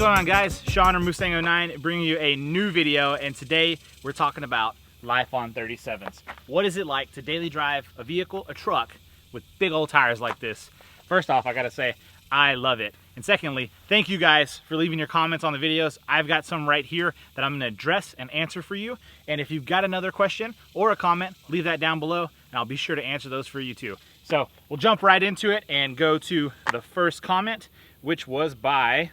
going on, guys? Sean or Mustang09 bringing you a new video, and today we're talking about life on 37s. What is it like to daily drive a vehicle, a truck, with big old tires like this? First off, I gotta say, I love it. And secondly, thank you guys for leaving your comments on the videos. I've got some right here that I'm gonna address and answer for you. And if you've got another question or a comment, leave that down below, and I'll be sure to answer those for you too. So we'll jump right into it and go to the first comment, which was by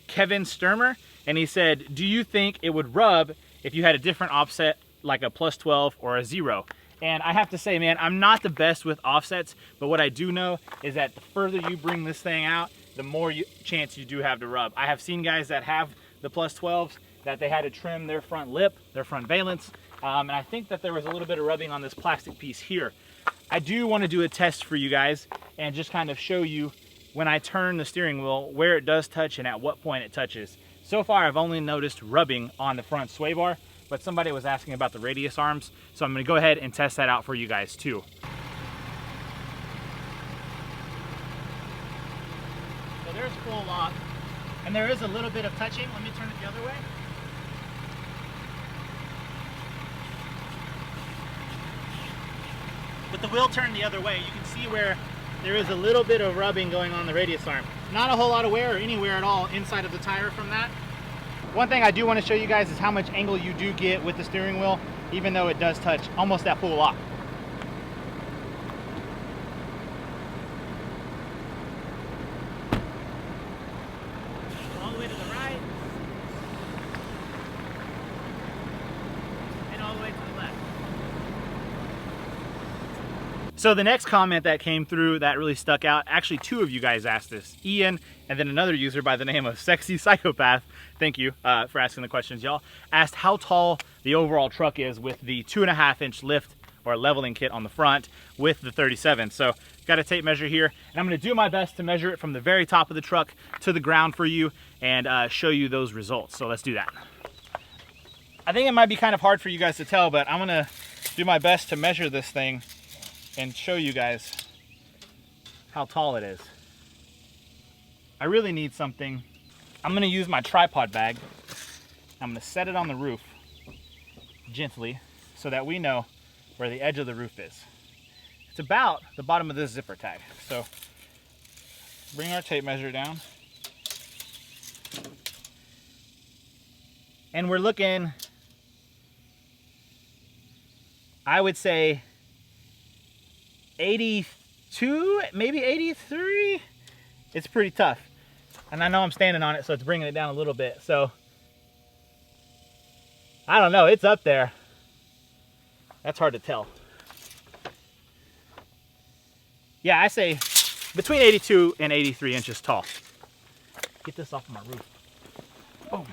Kevin Sturmer, and he said, do you think it would rub if you had a different offset like a +12 or a 0? And I have to say, man, I'm not the best with offsets, but what I do know is that the further you bring this thing out, the more chance you do have to rub. I have seen guys that have the +12s that they had to trim their front lip, their front valance, and I think that there was a little bit of rubbing on this plastic piece here. I do want to do a test for you guys and just kind of show you when I turn the steering wheel where it does touch and at what point it touches. So far I've only noticed rubbing on the front sway bar, but somebody was asking about the radius arms, so I'm going to go ahead and test that out for you guys too. So there's full lock, and there is a little bit of touching. Let me turn it the other way. But the wheel turned the other way. You can see where there is a little bit of rubbing going on the radius arm. Not a whole lot of wear or anywhere at all inside of the tire from that. One thing I do want to show you guys is how much angle you do get with the steering wheel, even though it does touch almost that full lock. All the way to the right, and all the way to the left. So the next comment that came through that really stuck out, actually two of you guys asked this, Ian and then another user by the name of Sexy Psychopath, thank you for asking the questions, y'all, asked how tall the overall truck is with the 2.5-inch lift or leveling kit on the front with the 37. So got a tape measure here, and I'm gonna do my best to measure it from the very top of the truck to the ground for you and show you those results. So let's do that. I think it might be kind of hard for you guys to tell, but I'm gonna do my best to measure this thing and show you guys how tall it is. I really need something. I'm gonna use my tripod bag. I'm gonna set it on the roof gently so that we know where the edge of the roof is. It's about the bottom of this zipper tag. So bring our tape measure down. And we're looking, I would say 82, maybe 83. It's pretty tough. And I know I'm standing on it, so it's bringing it down a little bit. So I don't know, it's up there. That's hard to tell. Yeah, I say between 82 and 83 inches tall. Get this off of my roof. Boom.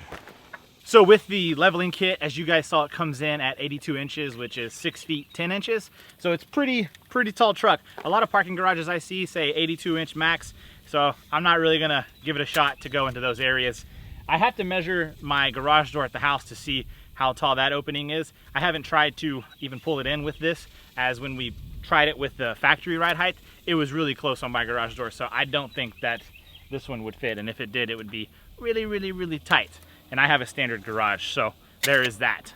So with the leveling kit, as you guys saw, it comes in at 82 inches, which is 6 feet 10 inches. So it's pretty tall truck. A lot of parking garages I see say 82-inch max. So I'm not really gonna give it a shot to go into those areas. I have to measure my garage door at the house to see how tall that opening is. I haven't tried to even pull it in with this, as when we tried it with the factory ride height, it was really close on my garage door. So I don't think that this one would fit. And if it did, it would be really tight. And I have a standard garage, so there is that.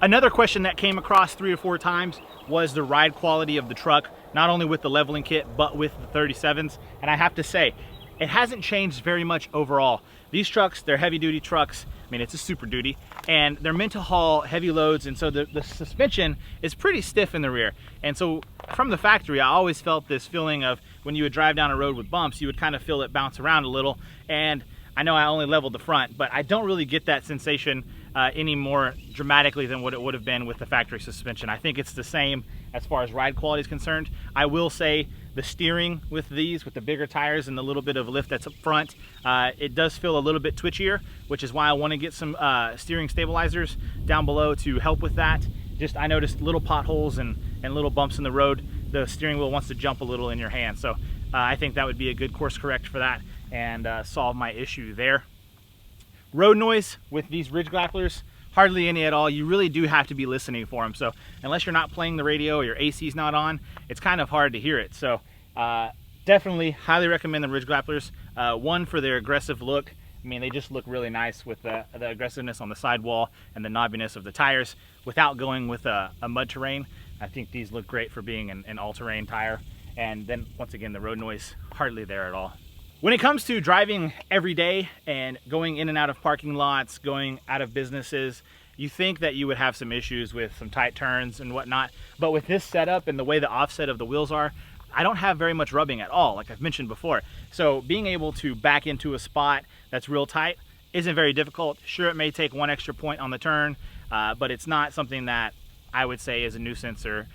Another question that came across 3 or 4 times was the ride quality of the truck, not only with the leveling kit, but with the 37s. And I have to say, it hasn't changed very much overall. These trucks, they're heavy duty trucks. I mean, it's a super duty, and they're meant to haul heavy loads, and so the suspension is pretty stiff in the rear. And so from the factory, I always felt this feeling of when you would drive down a road with bumps, you would kind of feel it bounce around a little. And I know I only leveled the front, but I don't really get that sensation any more dramatically than what it would have been with the factory suspension. I think it's the same as far as ride quality is concerned. I will say the steering with these, with the bigger tires and the little bit of lift that's up front, it does feel a little bit twitchier, which is why I want to get some steering stabilizers down below to help with that. Just, I noticed little potholes and little bumps in the road. The steering wheel wants to jump a little in your hand. So I think that would be a good course correct for that and solve my issue there. Road noise with these ridge grapplers, hardly any at all. You really do have to be listening for them. So unless you're not playing the radio or your AC's not on, it's kind of hard to hear it. So definitely highly recommend the ridge grapplers. One, for their aggressive look, I mean, they just look really nice with the aggressiveness on the sidewall and the knobbiness of the tires without going with a mud terrain. I think these look great for being an all-terrain tire. And then once again, the road noise hardly there at all. When it comes to driving every day and going in and out of parking lots, going out of businesses, you think that you would have some issues with some tight turns and whatnot. But with this setup and the way the offset of the wheels are, I don't have very much rubbing at all, like I've mentioned before. So being able to back into a spot that's real tight isn't very difficult. Sure, it may take one extra point on the turn, but it's not something that I would say is a nuisance or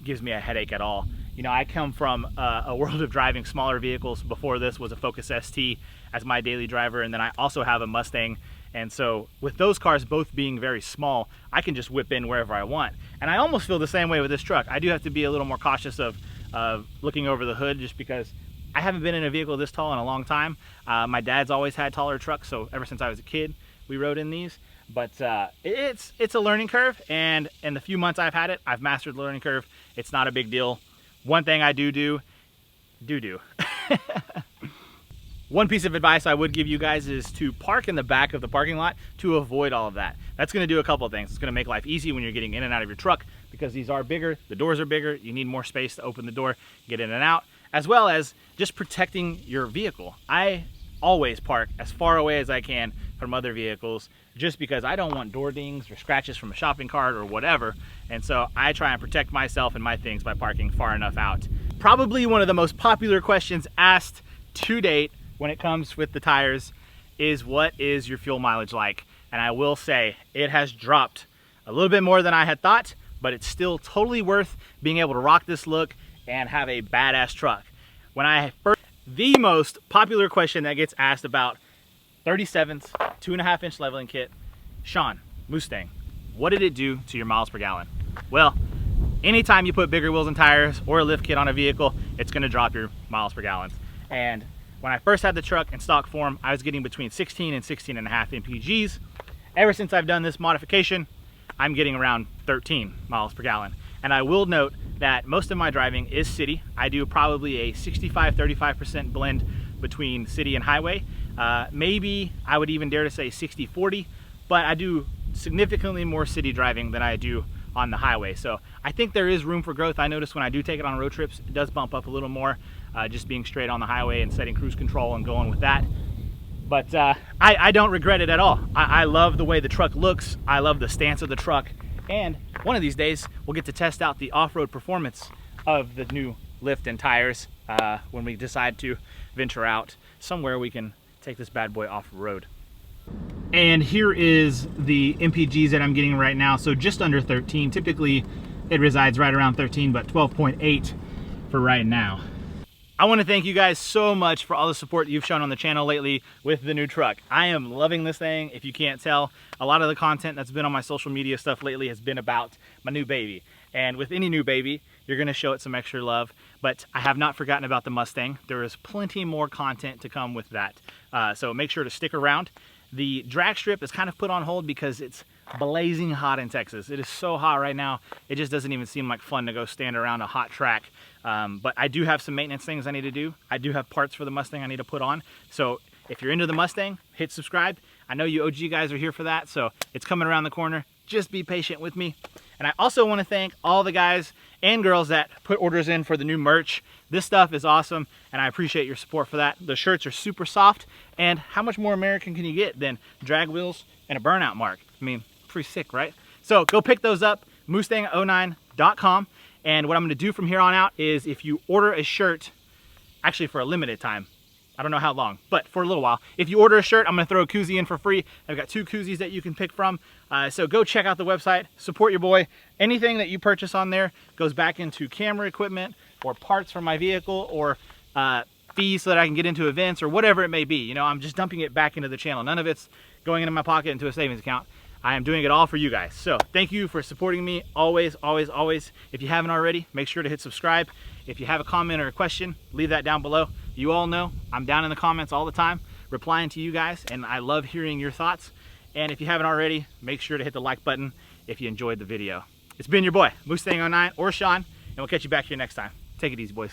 gives me a headache at all. You know, I come from a world of driving smaller vehicles. Before this was a Focus ST as my daily driver, and then I also have a Mustang. And so with those cars both being very small, I can just whip in wherever I want. And I almost feel the same way with this truck. I do have to be a little more cautious of looking over the hood, just because I haven't been in a vehicle this tall in a long time. My dad's always had taller trucks, so ever since I was a kid, we rode in these. But it's a learning curve, and in the few months I've had it, I've mastered the learning curve. It's not a big deal. One thing I do. One piece of advice I would give you guys is to park in the back of the parking lot to avoid all of that. That's going to do a couple of things. It's going to make life easy when you're getting in and out of your truck, because these are bigger, the doors are bigger, you need more space to open the door, get in and out, as well as just protecting your vehicle. I always park as far away as I can from other vehicles, just because I don't want door dings or scratches from a shopping cart or whatever. And so I try and protect myself and my things by parking far enough out. Probably one of the most popular questions asked to date when it comes with the tires is, what is your fuel mileage like? And I will say it has dropped a little bit more than I had thought, but it's still totally worth being able to rock this look and have a badass truck. When I first, the most popular question that gets asked about 37's 2.5-inch leveling kit, Sean, Mustang, what did it do to your miles per gallon? Well, anytime you put bigger wheels and tires or a lift kit on a vehicle, it's gonna drop your miles per gallon. And when I first had the truck in stock form, I was getting between 16 and 16.5 mpgs. Ever since I've done this modification, I'm getting around 13 miles per gallon. And I will note that most of my driving is city. I do probably a 65-35% blend between city and highway. Maybe I would even dare to say 60-40, but I do significantly more city driving than I do on the highway. So I think there is room for growth. I notice when I do take it on road trips, it does bump up a little more, just being straight on the highway and setting cruise control and going with that. But I don't regret it at all. I love the way the truck looks. I love the stance of the truck. And one of these days, we'll get to test out the off-road performance of the new lift and tires when we decide to venture out somewhere we can take this bad boy off-road. And here is the MPGs that I'm getting right now. So just under 13. Typically, it resides right around 13, but 12.8 for right now. I want to thank you guys so much for all the support you've shown on the channel lately with the new truck. I am loving this thing, if you can't tell. A lot of the content that's been on my social media stuff lately has been about my new baby. And with any new baby, you're going to show it some extra love. But I have not forgotten about the Mustang. There is plenty more content to come with that. So make sure to stick around. The drag strip is kind of put on hold because it's blazing hot in Texas. It is so hot right now, it just doesn't even seem like fun to go stand around a hot track. But I do have some maintenance things I need to do. I do have parts for the Mustang I need to put on. So if you're into the Mustang, hit subscribe. I know you OG guys are here for that, so it's coming around the corner. Just be patient with me. And I also want to thank all the guys and girls that put orders in for the new merch. This stuff is awesome, and I appreciate your support for that. The shirts are super soft, and how much more American can you get than drag wheels and a burnout mark? I mean, pretty sick, right? So go pick those up, mustang09.com. And what I'm gonna do from here on out is, if you order a shirt, actually for a limited time, I don't know how long, but for a little while, if you order a shirt, I'm gonna throw a koozie in for free. I've got 2 koozies that you can pick from. So go check out the website, support your boy. Anything that you purchase on there goes back into camera equipment or parts for my vehicle or fees so that I can get into events or whatever it may be. You know, I'm just dumping it back into the channel. None of it's going into my pocket into a savings account. I am doing it all for you guys. So thank you for supporting me always, always, always. If you haven't already, make sure to hit subscribe. If you have a comment or a question, leave that down below. You all know I'm down in the comments all the time, replying to you guys, and I love hearing your thoughts. And if you haven't already, make sure to hit the like button if you enjoyed the video. It's been your boy, Mustang09 or Sean, and we'll catch you back here next time. Take it easy, boys.